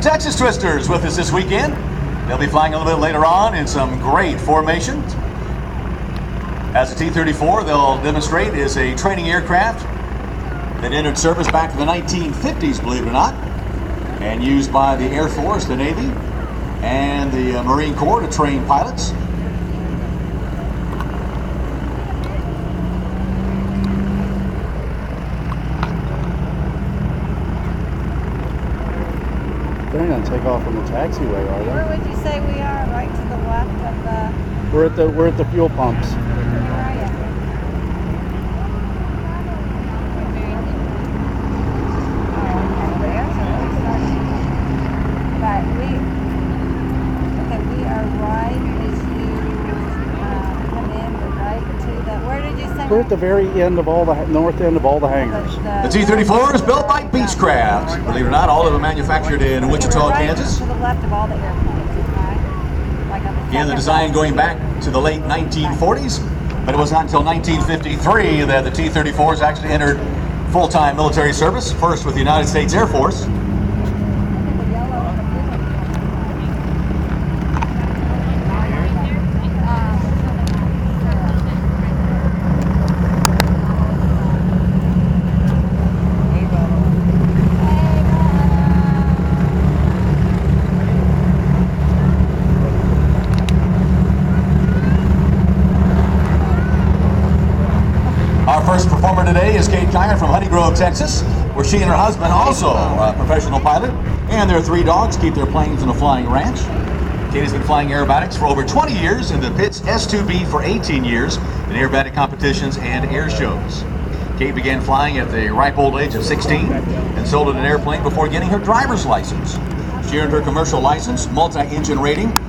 Texas Twisters with us this weekend. They'll be flying a little bit later on in some great formation. As the T-34, they'll demonstrate is a training aircraft that entered service back in the 1950s, believe it or not, and used by the Air Force, the Navy, and the Marine Corps to train pilots. They're not going to take off from the taxiway, are they? Where would you say we are? Right to the left of the... We're at the fuel pumps. Where are you? Oh, okay, there. So we're starting. But we are right as you come in. We're right to the... Where did you say? We're at the very end of all the north end of all the hangars. The T-34 is built by Beechcraft. Believe it or not, all of them manufactured in Wichita, Kansas. To the left of all the airplanes, okay? Like on the Again, the second design left. going back to the late 1940s, but it was not until 1953 that the T-34s actually entered full-time military service, first with the United States Air Force. Our first performer today is Kate Kyer from Honey Grove, Texas, where she and her husband, also a professional pilot, and their 3 dogs keep their planes in a flying ranch. Kate has been flying aerobatics for over 20 years in the Pitts S2B for 18 years in aerobatic competitions and air shows. Kate began flying at the ripe old age of 16 and sold an airplane before getting her driver's license. She earned her commercial license, multi-engine rating,